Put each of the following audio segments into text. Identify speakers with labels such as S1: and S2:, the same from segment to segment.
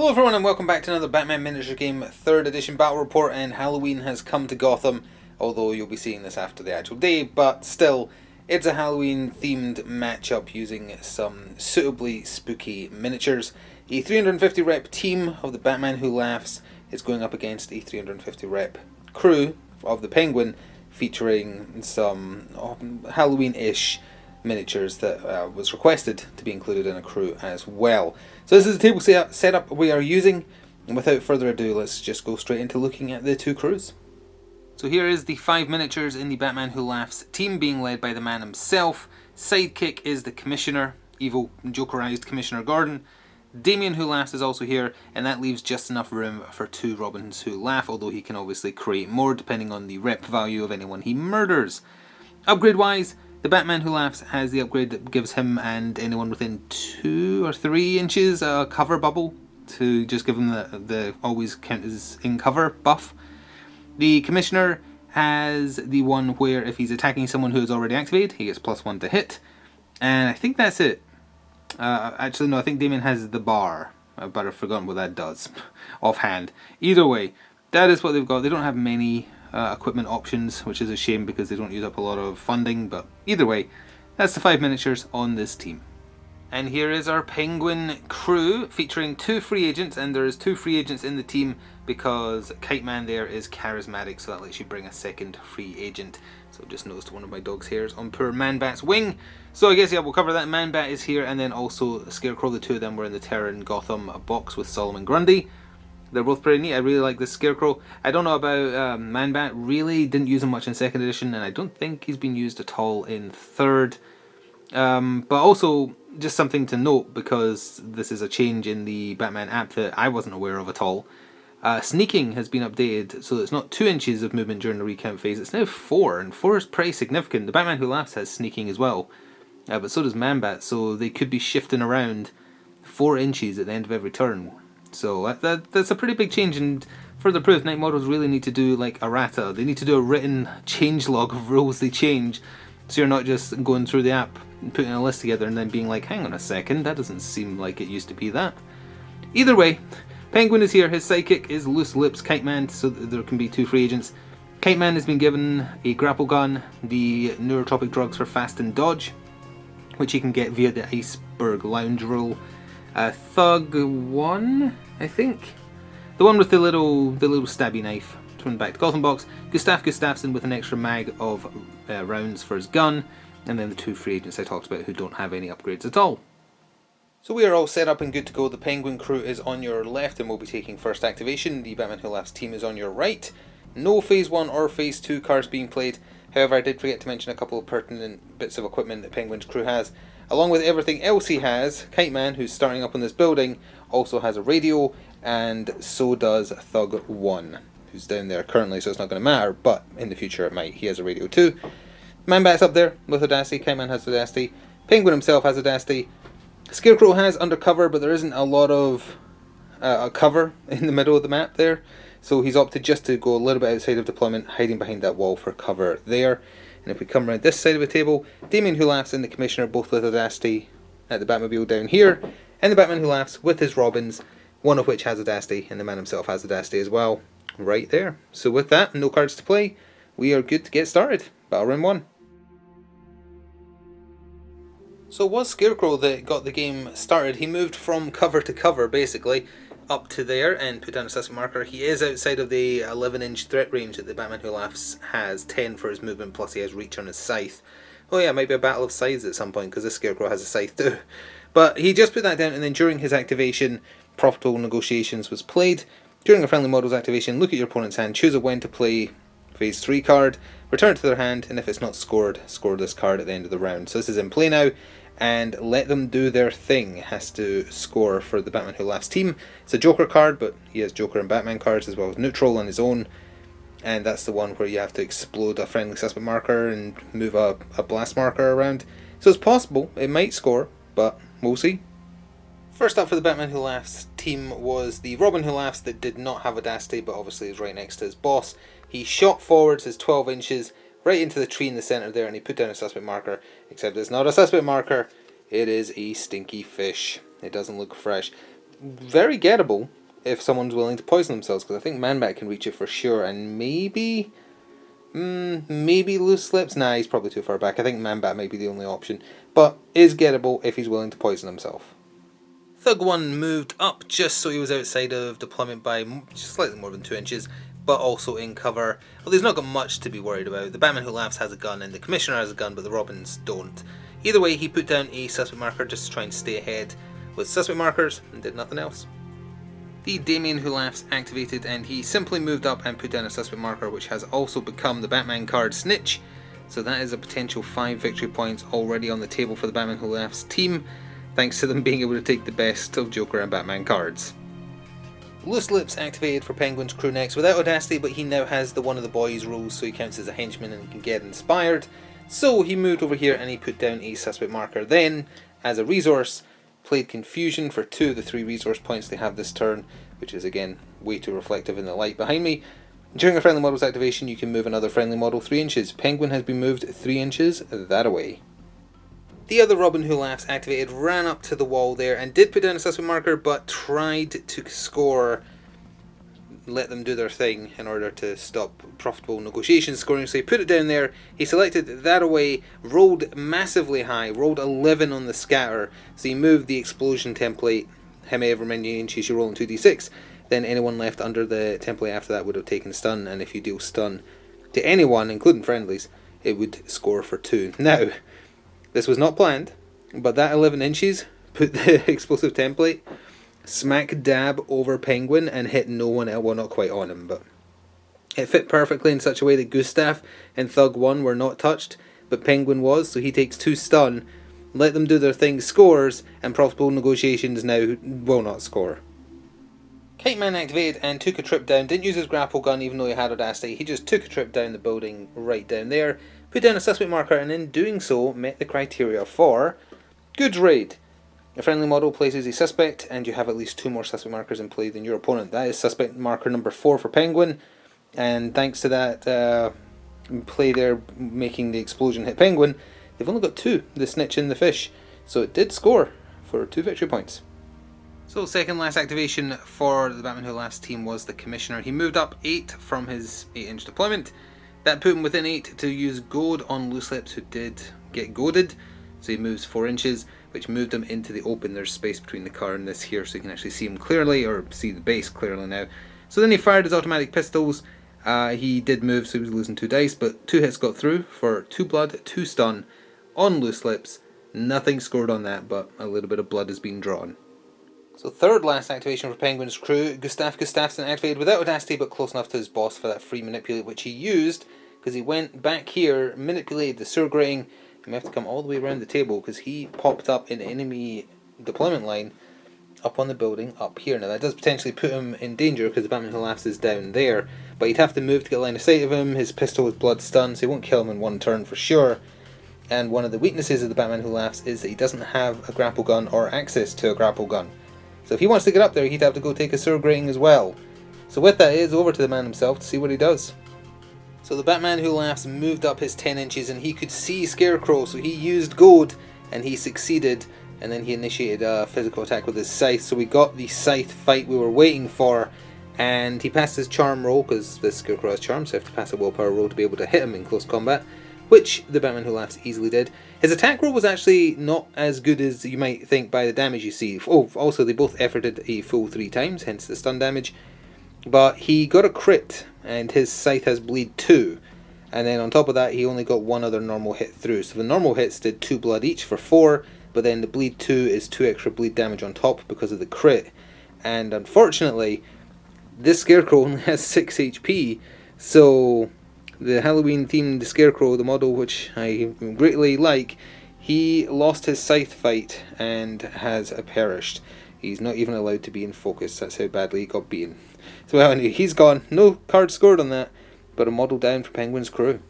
S1: Hello everyone and welcome back to another Batman miniature game 3rd edition battle report, and Halloween has come to Gotham, although you'll be seeing this after the actual day, but still, it's a Halloween themed matchup using some suitably spooky miniatures. A 350 rep team of the Batman Who Laughs is going up against a 350 rep crew of the Penguin, featuring some Halloween-ish miniatures that was requested to be included in a crew as well. So this is the table setup we are using, and without further ado, let's just go straight into looking at the two crews. So here is the 5 miniatures in the Batman Who Laughs team, being led by the man himself. Sidekick is the Commissioner, evil Jokerized Commissioner Gordon. Damien Who Laughs is also here, and that leaves just enough room for 2 Robins Who Laugh, although he can obviously create more depending on the rep value of anyone he murders. Upgrade wise, the Batman Who Laughs has the upgrade that gives him and anyone within 2 or 3 inches a cover bubble to just give him the always count as in cover buff. The Commissioner has the one where if he's attacking someone who is already activated, he gets +1 to hit. And I think that's it. Actually no, I think Damien has the bar, but I've forgotten what that does offhand. Either way, that is what they've got. They don't have many equipment options, which is a shame because they don't use up a lot of funding, but either way, that's the 5 miniatures on this team. And here is our Penguin crew, featuring 2 free agents, and there is 2 free agents in the team because Kite Man there is charismatic, so that lets you bring a second free agent. So just noticed one of my dog's hairs on poor Man-Bat's wing. So I guess, yeah, we'll cover that. Man-Bat is here, and then also Scarecrow. The 2 of them were in the Terror in Gotham box with Solomon Grundy. They're both pretty neat. I really like this Scarecrow. I don't know about Man-Bat. Really didn't use him much in 2nd edition, and I don't think he's been used at all in 3rd. But also, just something to note, because this is a change in the Batman app that I wasn't aware of at all. Sneaking has been updated, so it's not 2 inches of movement during the recount phase. It's now 4, and 4 is pretty significant. The Batman Who Laughs has sneaking as well, but so does Man-Bat, so they could be shifting around 4 inches at the end of every turn. So that's a pretty big change, and further proof, night models really need to do like errata. They need to do a written changelog of rules they change, so you're not just going through the app and putting a list together and then being like, hang on a second, that doesn't seem like it used to be that. Either way, Penguin is here. His sidekick is Loose Lips Kite Man, so that there can be 2 free agents. Kite Man has been given a grapple gun, the neurotropic drugs for fast and dodge, which he can get via the Iceberg Lounge rule. Thug 1, I think, the one with the little stabby knife from the back to Gotham box. Gustav Gustafsson with an extra mag of rounds for his gun, and then the 2 free agents I talked about who don't have any upgrades at all. So we are all set up and good to go. The Penguin crew is on your left and will be taking first activation. The Batman Who Laughs team is on your right. No Phase 1 or Phase 2 cards being played. However, I did forget to mention a couple of pertinent bits of equipment that Penguin's crew has. Along with everything else he has, Kite Man, who's starting up on this building, also has a radio, and so does Thug 1, who's down there currently, so it's not going to matter, but in the future it might. He has a radio too. Man-Bat's up there with Audacity. Kite Man has Audacity. Penguin himself has Audacity. Scarecrow has Undercover, but there isn't a lot of cover in the middle of the map there, so he's opted just to go a little bit outside of deployment, hiding behind that wall for cover there. And if we come around this side of the table, Damien Who Laughs and the Commissioner both with Audacity at the Batmobile down here, and the Batman Who Laughs with his Robins, one of which has Audacity, and the man himself has Audacity as well, right there. So with that, no cards to play, we are good to get started. Battle round 1. So it was Scarecrow that got the game started. He moved from cover to cover, basically, up to there and put down a suspect marker. He is outside of the 11-inch threat range that the Batman Who Laughs has, 10 for his movement, plus he has reach on his scythe. Oh yeah, it might be a battle of scythes at some point, because this Scarecrow has a scythe too. But he just put that down, and then during his activation, Profitable Negotiations was played. During a friendly model's activation, look at your opponent's hand, choose a when to play Phase 3 card, return it to their hand, and if it's not scored, score this card at the end of the round. So this is in play now, and let them do their thing. Has to score for the Batman Who Laughs team. It's a Joker card, but he has Joker and Batman cards as well as neutral on his own, and that's the one where you have to explode a friendly suspect marker and move a blast marker around. So it's possible, it might score, but we'll see. First up for the Batman Who Laughs team was the Robin Who Laughs that did not have Audacity, but obviously is right next to his boss. He shot forwards his 12 inches right into the tree in the centre there, and he put down a suspect marker, except it's not a suspect marker, it is a stinky fish. It doesn't look fresh. very gettable if someone's willing to poison themselves, because I think Man-Bat can reach it for sure, and maybe Loose Lips? Nah, he's probably too far back. I think Man-Bat might be the only option, but is gettable if he's willing to poison himself. Thug 1 moved up just so he was outside of deployment by just slightly more than 2 inches, but also in cover. Well, he's not got much to be worried about. The Batman Who Laughs has a gun and the Commissioner has a gun, but the Robins don't. Either way, he put down a suspect marker just to try and stay ahead with suspect markers and did nothing else. The Damien Who Laughs activated and he simply moved up and put down a suspect marker, which has also become the Batman card Snitch. So that is a potential 5 victory points already on the table for the Batman Who Laughs team, thanks to them being able to take the best of Joker and Batman cards. Loose Lips activated for Penguin's crew next without Audacity, but he now has the one of the boys rules, so he counts as a henchman and can get inspired. So he moved over here and he put down a suspect marker. Then, as a resource, played Confusion for 2 of the 3 resource points they have this turn, which is again way too reflective in the light behind me. During a friendly model's activation, you can move another friendly model 3 inches. Penguin has been moved 3 inches that away. The other Robin Who Laughs activated ran up to the wall there and did put down a suspect marker, but tried to score, let them do their thing in order to stop profitable negotiation scoring. So he put it down there, he selected that away, rolled massively high, rolled 11 on the scatter, so he moved the explosion template, however many inches you roll in 2d6, then anyone left under the template after that would have taken stun, and if you deal stun to anyone, including friendlies, it would score for 2. Now, this was not planned, but that 11 inches put the explosive template smack dab over Penguin and hit no one else. Well, not quite on him, but it fit perfectly in such a way that Gustav and Thug 1 were not touched, but Penguin was, so he takes 2 stun, let them do their thing, scores, and profitable negotiations now will not score. Kite Man activated and took a trip down, didn't use his grapple gun even though he had Audacity, he just took a trip down the building right down there, put down a suspect marker, and in doing so met the criteria for Good Raid. A friendly model places a suspect and you have at least 2 more suspect markers in play than your opponent. That is suspect marker number 4 for Penguin, and thanks to that play there making the explosion hit Penguin, they've only got 2, the Snitch and the Fish, so it did score for 2 victory points. So second last activation for the Batman Who Laughs team was the Commissioner. He moved up 8 from his 8-inch deployment. That put him within 8 to use Goad on Loose Lips, who did get goaded, so he moves 4 inches, which moved him into the open. There's space between the car and this here, so you can actually see him clearly, or see the base clearly now. So then he fired his automatic pistols. He did move, so he was losing 2 dice, but 2 hits got through for 2 blood, 2 stun on Loose Lips. Nothing scored on that, but a little bit of blood has been drawn. So third last activation for Penguin's crew, Gustav Gustafsson activated without Audacity, but close enough to his boss for that free manipulate, which he used because he went back here, manipulated the sewer grating. You may have to come all the way around the table because he popped up in enemy deployment line up on the building up here. Now that does potentially put him in danger because the Batman Who Laughs is down there, but he'd have to move to get line of sight of him. His pistol is blood stunned, so he won't kill him in 1 turn for sure. And one of the weaknesses of the Batman Who Laughs is that he doesn't have a grapple gun or access to a grapple gun. So if he wants to get up there, he'd have to go take a sewer grating as well. So with that, it is over to the man himself to see what he does. So the Batman Who Laughs moved up his 10 inches and he could see Scarecrow, so he used Goad and he succeeded, and then he initiated a physical attack with his scythe. So we got the scythe fight we were waiting for, and he passed his charm roll because this Scarecrow has charm, so you have to pass a willpower roll to be able to hit him in close combat, which the Batman Who Laughs easily did. His attack roll was actually not as good as you might think by the damage you see. Oh, also they both efforted a full 3 times, hence the stun damage. But he got a crit, and his scythe has bleed 2. And then on top of that, he only got 1 other normal hit through. So the normal hits did 2 blood each for 4, but then the bleed 2 is 2 extra bleed damage on top because of the crit. And unfortunately, this Scarecrow only has 6 HP, so the Halloween themed Scarecrow, the model which I greatly like, he lost his scythe fight and has perished. He's not even allowed to be in focus, that's how badly he got beaten. So well, anyway, he's gone. No card scored on that, but a model down for Penguin's crew.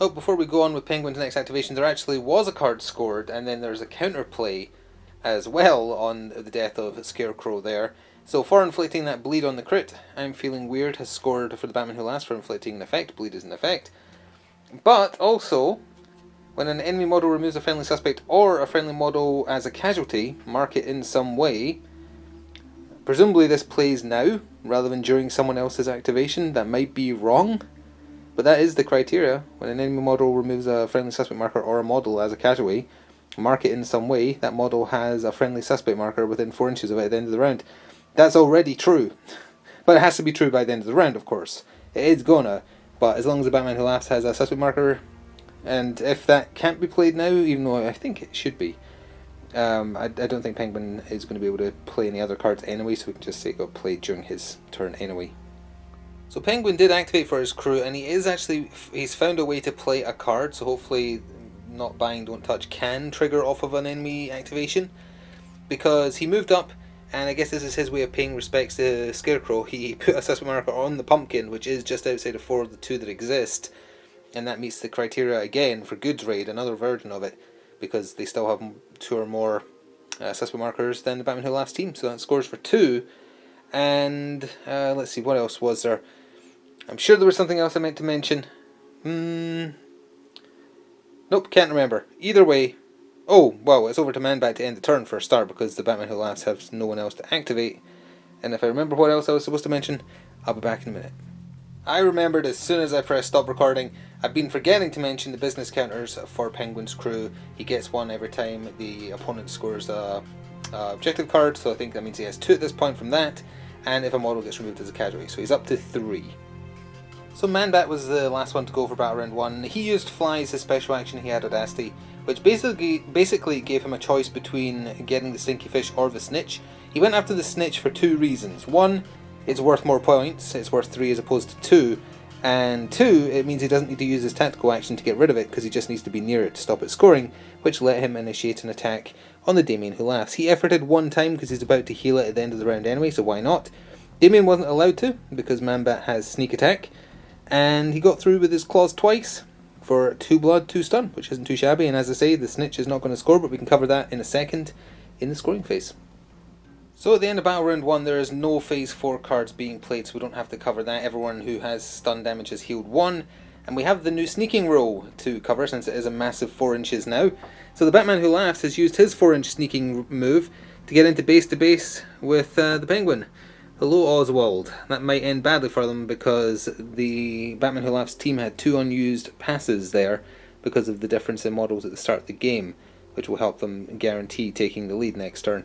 S1: Oh, before we go on with Penguin's next activation, there actually was a card scored, and then there's a counterplay as well on the death of Scarecrow there. So for inflicting that bleed on the crit, I'm Feeling Weird has scored for the Batman Who Laughs for inflicting an effect. Bleed is an effect. But also, when an enemy model removes a friendly suspect or a friendly model as a casualty, mark it in some way, Presumably this plays now, rather than during someone else's activation. That might be wrong, but that is the criteria. When an enemy model removes a friendly suspect marker or a model as a casualty, mark it in some way, that model has a friendly suspect marker within 4 inches of it at the end of the round. That's already true. But it has to be true by the end of the round, of course. It is gonna, but as long as the Batman Who Laughs has a suspect marker, and if that can't be played now, even though I think it should be, I don't think Penguin is going to be able to play any other cards anyway, so we can just say it got played during his turn anyway. So Penguin did activate for his crew, and he's found a way to play a card, so hopefully not buying Don't Touch can trigger off of an enemy activation, because he moved up, and I guess this is his way of paying respects to Scarecrow. He put a suspect marker on the pumpkin, which is just outside of 4 of the 2 that exist, and that meets the criteria again for Goods Raid, another version of it, because they still have 2 or more suspect markers than the Batman Who Laughs team, so that scores for 2. And let's see, what else was there? I'm sure there was something else I meant to mention. Nope, can't remember. Either way, oh, well, it's over to Man-Bat to end the turn for a start, because the Batman Who Laughs has no one else to activate. And if I remember what else I was supposed to mention, I'll be back in a minute. I remembered as soon as I pressed stop recording. I've been forgetting to mention the business counters for Penguin's crew. He gets 1 every time the opponent scores a objective card, so I think that means he has 2 at this point from that, and if a model gets removed as a casualty, so he's up to 3. So Man-Bat was the last one to go for Battle Round 1. He used Fly as his special action. He had Audacity, which basically gave him a choice between getting the Stinky Fish or the Snitch. He went after the Snitch for 2 reasons. 1, it's worth more points, it's worth 3 as opposed to 2, and 2, it means he doesn't need to use his tactical action to get rid of it, because he just needs to be near it to stop it scoring, which let him initiate an attack on the Damien Who Laughs. He efforted 1 time because he's about to heal it at the end of the round anyway, so why not? Damien wasn't allowed to, because Man-Bat has Sneak Attack, and he got through with his claws twice for 2 blood, 2 stun, which isn't too shabby, and as I say, the Snitch is not going to score, but we can cover that in a second in the scoring phase. So at the end of Battle Round 1, there is no Phase 4 cards being played, so we don't have to cover that. Everyone who has stun damage has healed 1, and we have the new sneaking rule to cover, since it is a massive 4 inches now. So the Batman Who Laughs has used his 4-inch sneaking move to get into base-to-base with the Penguin. Hello Oswald. That might end badly for them, because the Batman Who Laughs team had 2 unused passes there because of the difference in models at the start of the game, which will help them guarantee taking the lead next turn.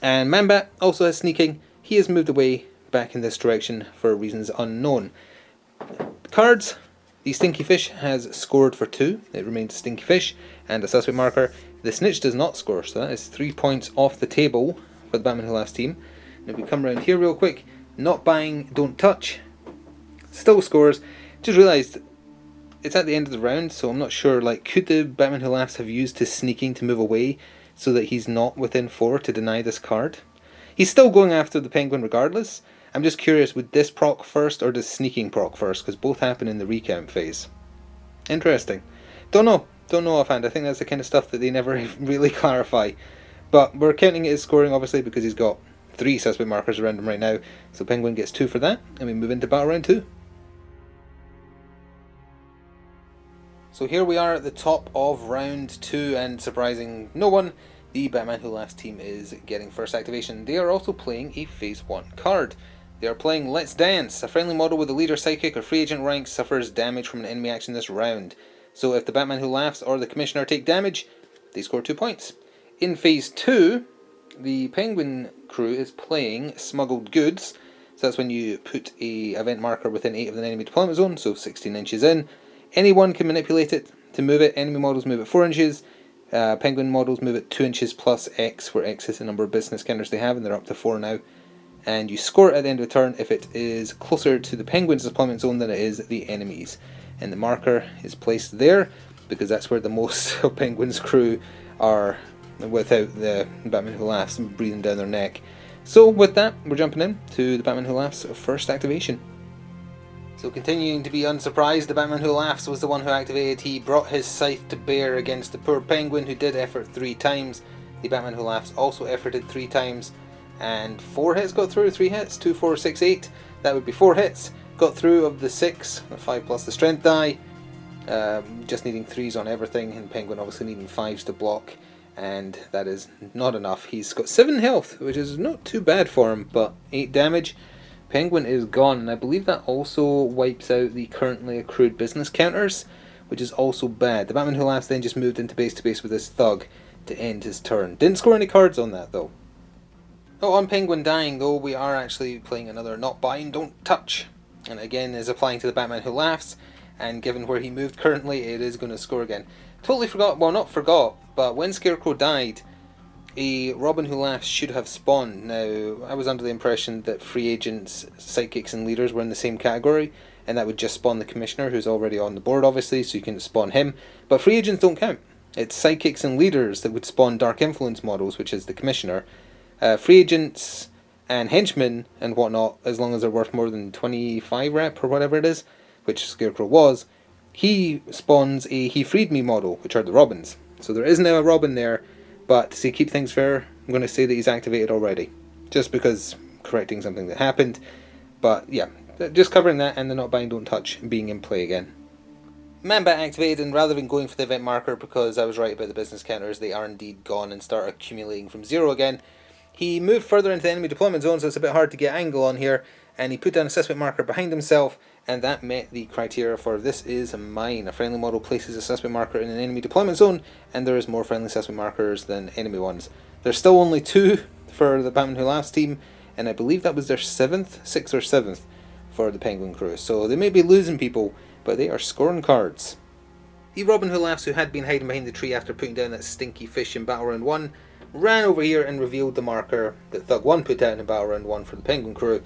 S1: And Man-Bat also has sneaking. He has moved away back in this direction for reasons unknown. Cards. The Stinky Fish has scored for 2. It remains Stinky Fish and a suspect marker. The Snitch does not score, so that is 3 points off the table for the Batman Who Laughs team. And if we come around here real quick, not buying Don't Touch still scores. Just realised it's at the end of the round, so I'm not sure, like, could the Batman Who Laughs have used his sneaking to move away so that he's not within 4 to deny this card? He's still going after the Penguin regardless. I'm just curious, would this proc first or does sneaking proc first? Because both happen in the recount phase. Interesting. Don't know offhand. I think that's the kind of stuff that they never really clarify. But we're counting it as scoring, obviously, because he's got 3 suspect markers around him right now. So Penguin gets 2 for that, and we move into Battle Round 2. So here we are at the top of round 2, and surprising no one, the Batman Who Laughs team is getting first activation. They are also playing a Phase 1 card. They are playing Let's Dance. A friendly model with a leader, psychic, or free agent rank suffers damage from an enemy action this round. So if the Batman Who Laughs or the Commissioner take damage, they score 2 points. In Phase 2, the Penguin crew is playing Smuggled Goods. So that's when you put a event marker within 8 of the enemy deployment zone, so 16 inches in. Anyone can manipulate it to move it. Enemy models move it 4 inches. Penguin models move it 2 inches plus X, where X is the number of business counters they have, and they're up to 4 now. And you score it at the end of the turn if it is closer to the Penguin's deployment zone than it is the enemy's. And the marker is placed there because that's where the most of Penguin's crew are without the Batman Who Laughs breathing down their neck. So with that, we're jumping in to the Batman Who Laughs first activation. So continuing to be unsurprised, the Batman Who Laughs was the one who activated. He brought his scythe to bear against the poor Penguin, who did effort 3 times. The Batman Who Laughs also efforted 3 times, and 4 hits got through. 3 hits, 2, 4, 6, 8. That would be 4 hits. Got through of the 6, the 5 plus the strength die. Just needing 3s on everything, and Penguin obviously needing 5s to block. and that is not enough. He's got 7 health, which is not too bad for him, but 8 damage. Penguin is gone, and I believe that also wipes out the currently accrued business counters, which is also bad. The Batman Who Laughs then just moved into base to base with his Thug to end his turn. Didn't score any cards on that though. Oh, on Penguin dying though, we are actually playing another Not Bind, Don't Touch. And again is applying to the Batman Who Laughs, and given where he moved currently, it is going to score again. Totally forgot, well not forgot, but when Scarecrow died, a Robin Who Laughs should have spawned. Now, I was under the impression that free agents, sidekicks and leaders were in the same category, and that would just spawn the Commissioner, who's already on the board obviously, so you can spawn him. But free agents don't count. It's sidekicks and leaders that would spawn Dark Influence models, which is the Commissioner. Free agents and henchmen and whatnot, as long as they're worth more than 25 rep or whatever it is, which Scarecrow was, he spawns a He Freed Me model, which are the Robins. So there is now a Robin there, but to keep things fair, I'm going to say that he's activated already, just because correcting something that happened. But yeah, just covering that and the Not Bind Don't Touch being in play again. Man-Bat activated, and rather than going for the event marker, because I was right about the business counters, they are indeed gone and start accumulating from 0 again. He moved further into the enemy deployment zone, so it's a bit hard to get angle on here, and he put down a suspect marker behind himself, and that met the criteria for This Is Mine. A friendly model places a suspect marker in an enemy deployment zone, and there is more friendly suspect markers than enemy ones. There's still only 2 for the Batman Who Laughs team, and I believe that was their 6th or 7th for the Penguin crew. So they may be losing people, but they are scoring cards. The Robin Who Laughs, who had been hiding behind the tree after putting down that stinky fish in Battle Round 1, ran over here and revealed the marker that Thug 1 put down in Battle Round 1 for the Penguin crew,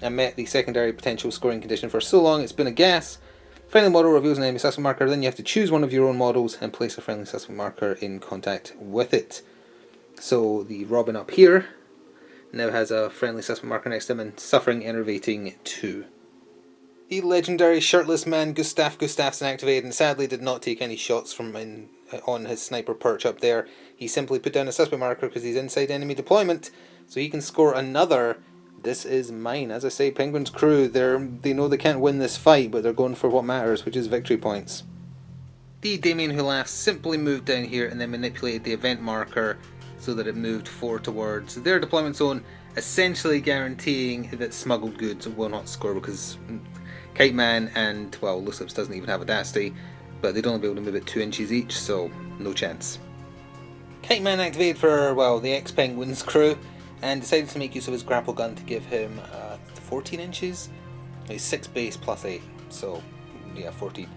S1: and met the secondary potential scoring condition for so long it's been a guess. Friendly model reveals an enemy suspect marker, then you have to choose one of your own models and place a friendly suspect marker in contact with it. So the Robin up here now has a friendly suspect marker next to him, and suffering enervating 2. The legendary shirtless man Gustaf Gustafsson activated, and sadly did not take any shots from on his sniper perch up there. He simply put down a suspect marker because he's inside enemy deployment, so he can score another This Is Mine. As I say, Penguin's crew, they know they can't win this fight, but they're going for what matters, which is victory points. The Damien Who Laughs simply moved down here and then manipulated the event marker so that it moved 4 towards their deployment zone, essentially guaranteeing that smuggled goods will not score, because Kite Man and, well, Loose Lips doesn't even have Audacity, but they'd only be able to move it 2 inches each, so no chance. Kite Man activated for, well, the ex-Penguins crew, and decided to make use of his grapple gun to give him 14 inches. He's 6 base plus 8, so yeah, 14.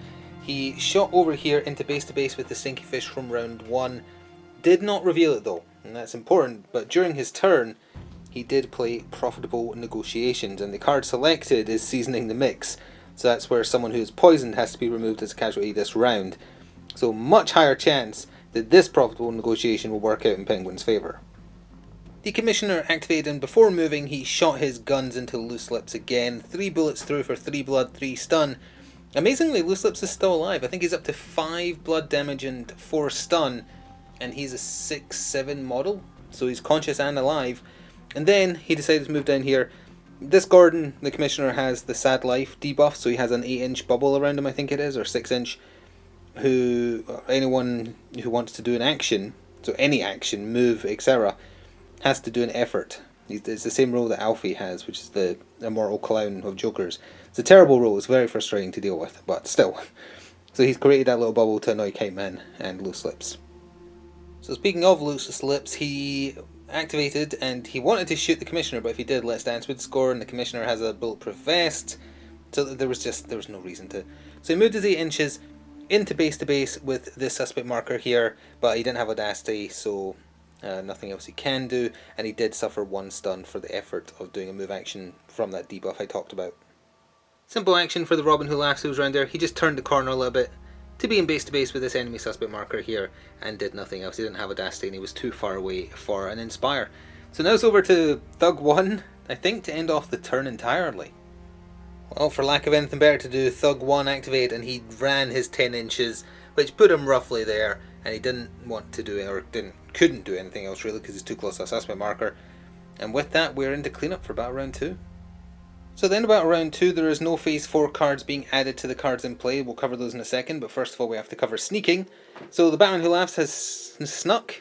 S1: He shot over here into base to base with the stinky fish from round 1. Did not reveal it though, and that's important, but during his turn he did play Profitable Negotiations, and the card selected is Seasoning the Mix, so that's where someone who is poisoned has to be removed as a casualty this round. So much higher chance that this Profitable Negotiation will work out in Penguin's favour. The Commissioner activated, and before moving he shot his guns into Loose Lips again. 3 bullets through for 3 blood, 3 stun. Amazingly, Loose Lips is still alive. I think he's up to 5 blood damage and 4 stun, and he's a 6-7 model, so he's conscious and alive. And then he decided to move down here. This Gordon, the Commissioner, has the Sad Life debuff, so he has an 8-inch bubble around him, I think it is, or 6-inch. Anyone who wants to do an action, so any action, move, etc., has to do an effort. It's the same role that Alfie has, which is the immortal clown of Jokers. It's a terrible role, it's very frustrating to deal with, but still. So he's created that little bubble to annoy Kite Man and Loose Lips. So speaking of Loose Lips, he activated and he wanted to shoot the Commissioner, but if he did, Let's Dance would score, and the Commissioner has a bulletproof vest, so there was no reason to. So he moved his 8 inches into base to base with this suspect marker here, but he didn't have Audacity, so nothing else he can do, and he did suffer 1 stun for the effort of doing a move action from that debuff I talked about. Simple action for the Robin Who Laughs who was around there. He just turned the corner a little bit to be in base to base with this enemy suspect marker here, and did nothing else. He didn't have Audacity and he was too far away for an Inspire. So now it's over to Thug 1, I think, to end off the turn entirely. Well, for lack of anything better to do, Thug 1 activated and he ran his 10 inches, which put him roughly there, and he didn't want to do it, or couldn't do anything else really because he's too close to a suspect marker. And with that, we're into cleanup for Battle Round 2. So then about round 2, there is no phase 4 cards being added to the cards in play. We'll cover those in a second, but first of all we have to cover sneaking. So the Batman Who Laughs has snuck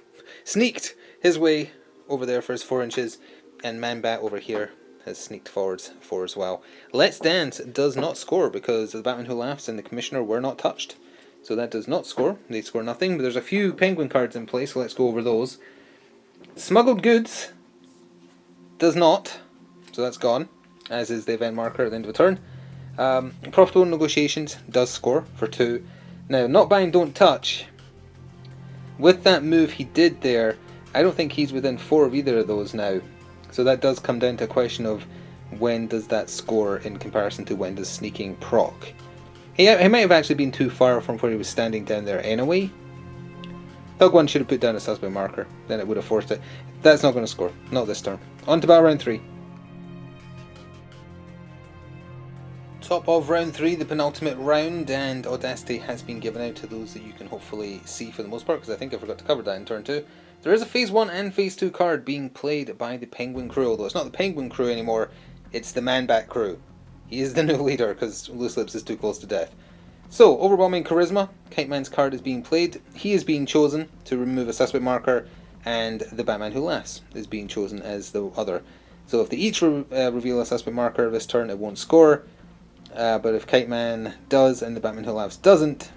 S1: sneaked his way over there for his 4 inches, and Man-Bat over here has sneaked forwards 4 as well. Let's Dance does not score because the Batman Who Laughs and the Commissioner were not touched. So that does not score. They score nothing, but there's a few Penguin cards in play, so let's go over those. Smuggled Goods does not, so that's gone, as is the event marker at the end of a turn. Profitable Negotiations does score for 2. Now, Not Bind, Don't Touch. With that move he did there, I don't think he's within 4 of either of those now. So that does come down to a question of when does that score in comparison to when does Sneaking proc. He might have actually been too far from where he was standing down there anyway. Thug 1 should have put down a suspect marker, then it would have forced it. That's not going to score, not this turn. On to battle round 3. Top of round 3, the penultimate round, and Audacity has been given out to those that you can hopefully see for the most part, because I think I forgot to cover that in turn 2. There is a Phase 1 and Phase 2 card being played by the Penguin crew, although it's not the Penguin crew anymore, it's the Man-Bat crew. He is the new leader, because Loose Lips is too close to death. So, Overwhelming Charisma, Kite Man's card is being played. He is being chosen to remove a suspect marker, and the Batman Who Laughs is being chosen as the other. So if they each reveal a suspect marker this turn, it won't score. But if Kite Man does and the Batman Who Laughs doesn't,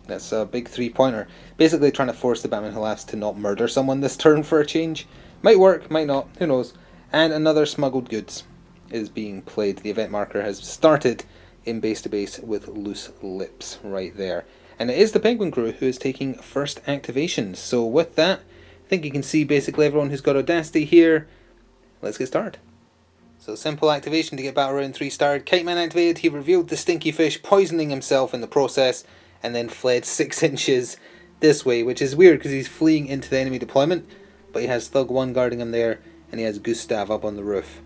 S1: that's a big 3-pointer. Basically trying to force the Batman Who Laughs to not murder someone this turn for a change. Might work, might not, who knows. And another Smuggled Goods is being played. The event marker has started in base to base with Loose Lips right there. And it is the Penguin crew who is taking first activation. So with that, I think you can see basically everyone who's got Audacity here. Let's get started. So simple activation to get battle round 3 started. Kite Man activated, he revealed the Stinky Fish, poisoning himself in the process, and then fled 6 inches this way, which is weird because he's fleeing into the enemy deployment, but he has Thug 1 guarding him there, and he has Gustav up on the roof.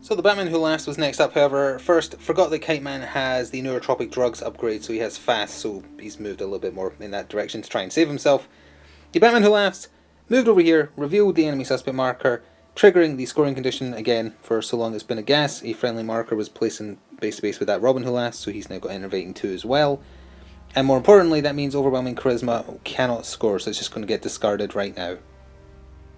S1: So the Batman Who Laughs was next up, however. First, forgot that Kite Man has the neurotropic drugs upgrade, so he has fast, so he's moved a little bit more in that direction to try and save himself. The Batman Who Laughs moved over here, revealed the enemy suspect marker, triggering the scoring condition again for so long it's been a gas. A friendly marker was placed in base to base with that Robin Who Laughs, so he's now got Enervating 2 as well. And more importantly, that means Overwhelming Charisma cannot score, so it's just going to get discarded right now.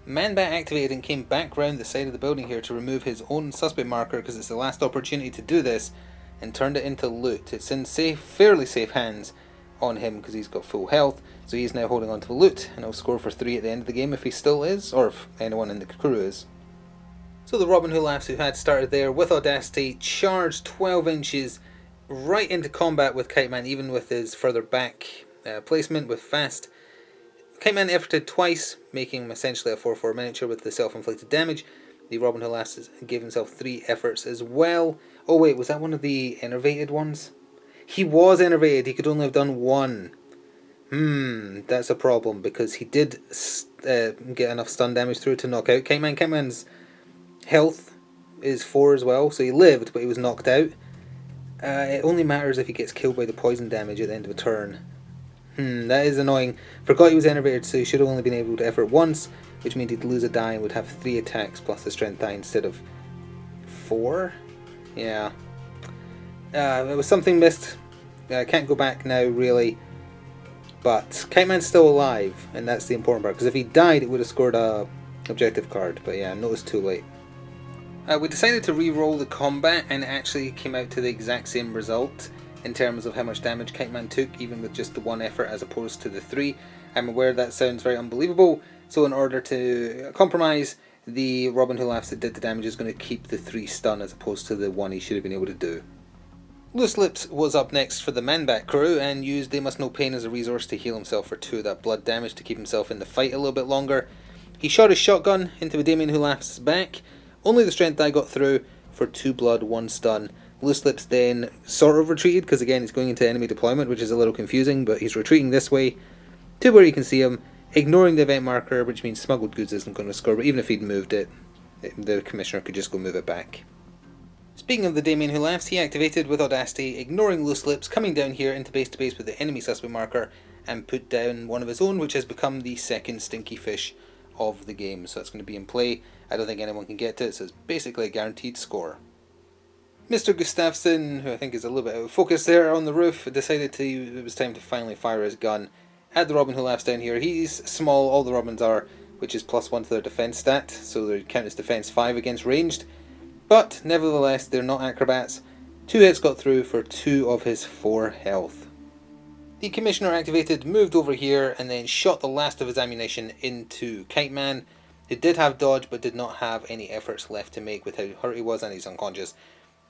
S1: Man-Bat activated and came back round the side of the building here to remove his own suspect marker because it's the last opportunity to do this, and turned it into loot. It's in fairly safe hands on him because he's got full health, so he's now holding on to the loot, and he'll score for 3 at the end of the game if he still is, or if anyone in the crew is. So the Robin Who Laughs, who had started there with Audacity, charged 12 inches right into combat with Kite Man, even with his further back placement with fast. Kite Man efforted twice, making him essentially a 4-4 miniature with the self-inflicted damage. The Robin Who Laughs gave himself 3 efforts as well. Oh wait, was that one of the enervated ones? He was enervated, he could only have done 1. That's a problem, because he did get enough stun damage through to knock out Kite Man. Kite Man's health is 4 as well, so he lived, but he was knocked out. It only matters if he gets killed by the poison damage at the end of a turn. That is annoying. Forgot he was enervated, so he should have only been able to effort once, which means he'd lose a die and would have 3 attacks plus the strength die instead of 4? Yeah. It was something missed. I can't go back now, really. But Kite Man's still alive, and that's the important part, because if he died, it would have scored a objective card. But yeah, no, it's too late. We decided to re-roll the combat, and it actually came out to the exact same result in terms of how much damage Kite Man took, even with just the 1 effort as opposed to the 3. I'm aware that sounds very unbelievable, so in order to compromise, the Robin Who Laughs that did the damage is going to keep the 3 stun as opposed to the 1 he should have been able to do. Loose Lips was up next for the Man-Bat crew and used They Must Know Pain as a resource to heal himself for 2 of that blood damage to keep himself in the fight a little bit longer. He shot his shotgun into the Damien Who Laughs' back. Only the strength die got through for 2 blood, 1 stun. Loose Lips then sort of retreated, because again he's going into enemy deployment, which is a little confusing, but he's retreating this way to where you can see him, ignoring the event marker, which means Smuggled Goods isn't going to score, but even if he'd moved it, the Commissioner could just go move it back. Speaking of the Damien Who Laughs, he activated with Audacity, ignoring Loose Lips, coming down here into base to base with the enemy suspect marker, and put down one of his own, which has become the second Stinky Fish of the game. So that's going to be in play. I don't think anyone can get to it, so it's basically a guaranteed score. Mr. Gustafsson, who I think is a little bit out of focus there on the roof, decided it was time to finally fire his gun, at the Robin who laughs down here. He's small, all the Robins are, which is +1 to their defense stat, so they count as defense 5 against ranged. But nevertheless, they're not acrobats. 2 hits got through for 2 of his 4 health. The Commissioner activated, moved over here, and then shot the last of his ammunition into Kite Man. He did have dodge, but did not have any efforts left to make with how hurt he was, and he's unconscious.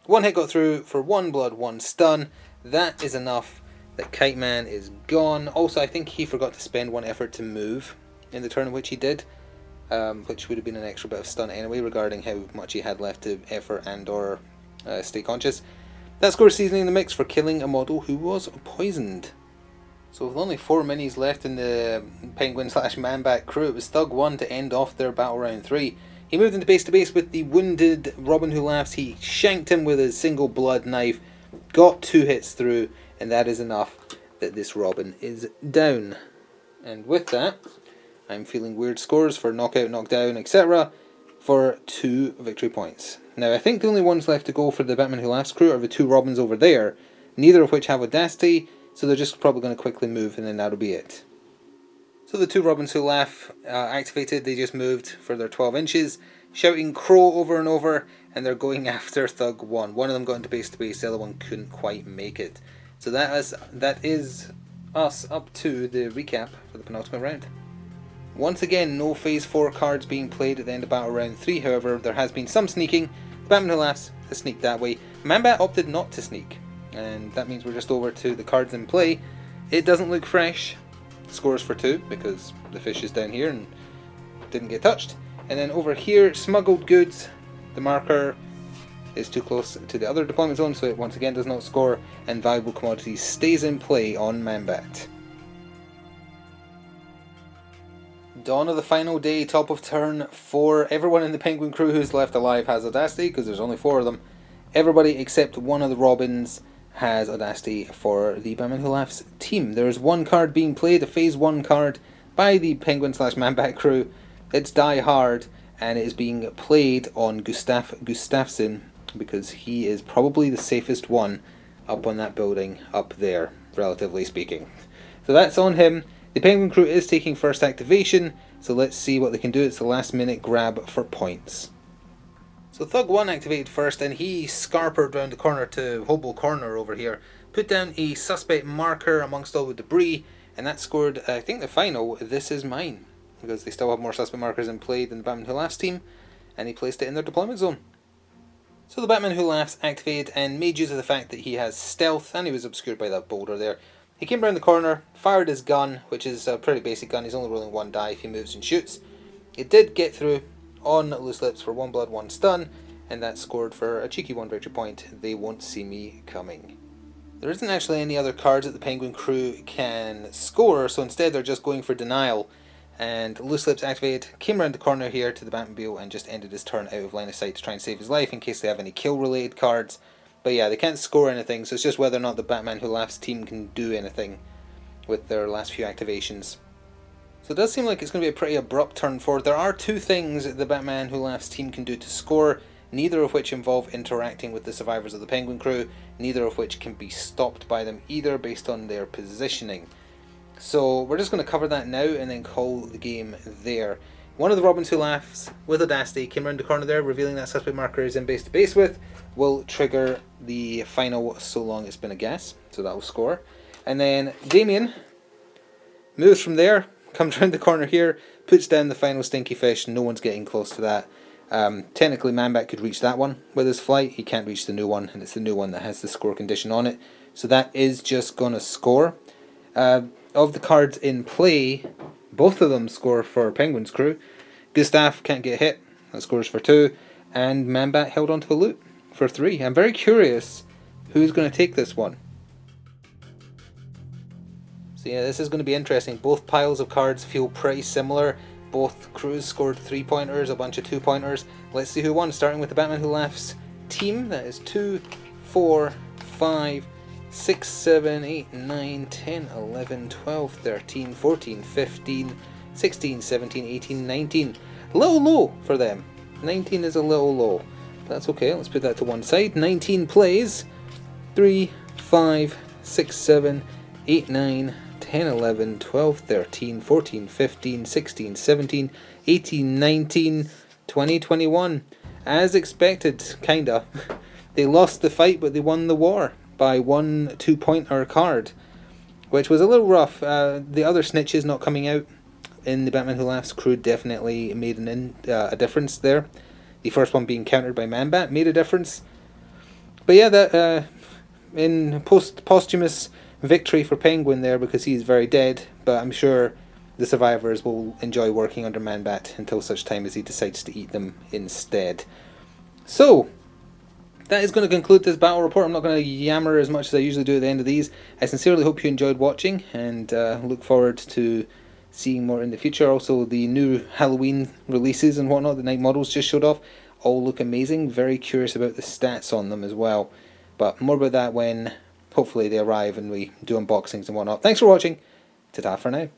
S1: 1 hit got through for 1 blood, 1 stun. That is enough. That Kite Man is gone. Also, I think he forgot to spend 1 effort to move in the turn in which he did, which would have been an extra bit of stun anyway, regarding how much he had left to effort and or stay conscious. That scores seasoning in the mix for killing a model who was poisoned. So with only 4 minis left in the Penguin/Man-Bat crew, it was Thug 1 to end off their battle round 3. He moved into base to base with the wounded Robin who laughs. He shanked him with his single blood knife, got 2 hits through, and that is enough that this Robin is down. And with that, I'm feeling weird scores for knockout, knockdown, etc. for 2 victory points. Now I think the only ones left to go for the Batman Who Laughs crew are the 2 Robins over there, neither of which have Audacity, so they're just probably going to quickly move and then that'll be it. So the 2 Robins Who Laugh activated, they just moved for their 12 inches, shouting Crow over and over, and they're going after Thug 1. One of them got into base to base, the other one couldn't quite make it. So that is us up to the recap for the penultimate round. Once again, no Phase 4 cards being played at the end of Battle Round 3, however, there has been some sneaking. The Batman Who Laughs has sneaked that way. Man-Bat opted not to sneak, and that means we're just over to the cards in play. It doesn't look fresh. Scores for 2, because the fish is down here and didn't get touched. And then over here, Smuggled Goods, the marker is too close to the other deployment zone, so it once again does not score, and Valuable Commodities stays in play on Man-Bat. Dawn of the final day, top of turn 4. Everyone in the Penguin crew who's left alive has Audacity, because there's only 4 of them. Everybody except one of the Robins has Audacity for the Batman Who Laughs team. There is 1 card being played, a Phase 1 card by the Penguin/Man-Bat crew. It's Die Hard, and it is being played on Gustafsson, because he is probably the safest one up on that building up there, relatively speaking. So that's on him. The Penguin crew is taking first activation, so let's see what they can do. It's the last minute grab for points. So Thug 1 activated first, and he scarpered round the corner to Hobo Corner over here, put down a suspect marker amongst all the debris, and that scored, I think, the final, This Is Mine, because they still have more suspect markers in play than the Batman Who Laughs team, and he placed it in their deployment zone. So the Batman Who Laughs activated and made use of the fact that he has stealth, and he was obscured by that boulder there. He came around the corner, fired his gun, which is a pretty basic gun. He's only rolling 1 die if he moves and shoots. It did get through on Loose Lips for 1 blood, 1 stun, and that scored for a cheeky 1 victory point. They won't see me coming. There isn't actually any other cards that the Penguin crew can score, so instead they're just going for denial. And Loose Lips activated, came around the corner here to the Batmobile and just ended his turn out of line of sight to try and save his life in case they have any kill related cards. But yeah, they can't score anything, so it's just whether or not the Batman Who Laughs team can do anything with their last few activations. So it does seem like it's going to be a pretty abrupt turn forward. There are 2 things the Batman Who Laughs team can do to score, neither of which involve interacting with the survivors of the Penguin crew, neither of which can be stopped by them either based on their positioning. So we're just going to cover that now and then call the game there. One of the Robins Who Laughs with Audacity came around the corner there, revealing that suspect marker is in base to base with, will trigger the final So Long It's Been a Guess, so that will score. And then Damien moves from there, comes around the corner here, puts down the final Stinky Fish. No one's getting close to that. Technically Man-Bat could reach that one with his flight. He can't reach the new one, and it's the new one that has the score condition on it. So that is just going to score. Of the cards in play, both of them score for Penguin's crew. Gustav can't get hit, that scores for 2, and Man-Bat held onto the loot for 3. I'm very curious who's going to take this one. So yeah, this is going to be interesting. Both piles of cards feel pretty similar. Both crews scored 3-pointers, a bunch of 2-pointers. Let's see who won, starting with the Batman Who Laughs team. That is 2, 4, 5, 6, 7, 8, 9, 10, 11, 12, 13, 14, 15, 16, 17, 18, 19. A little low for them. 19 is a little low. That's okay, let's put that to one side. 19 plays. 3, 5, 6, 7, 8, 9, 10, 11, 12, 13, 14, 15, 16, 17, 18, 19, 20, 21. As expected, kinda. They lost the fight, but they won the war by one 2-pointer card, which was a little rough. The other snitches not coming out in the Batman Who Laughs crew definitely made a difference there. The first one being countered by Man-Bat made a difference. But yeah, that in posthumous victory for Penguin there, because he's very dead, but I'm sure the survivors will enjoy working under Man-Bat until such time as he decides to eat them instead. So, that is going to conclude this battle report. I'm not going to yammer as much as I usually do at the end of these. I sincerely hope you enjoyed watching, and look forward to seeing more in the future. Also, the new Halloween releases and whatnot, the night models just showed off, all look amazing. Very curious about the stats on them as well. But more about that when hopefully they arrive and we do unboxings and whatnot. Thanks for watching. Ta-ta for now.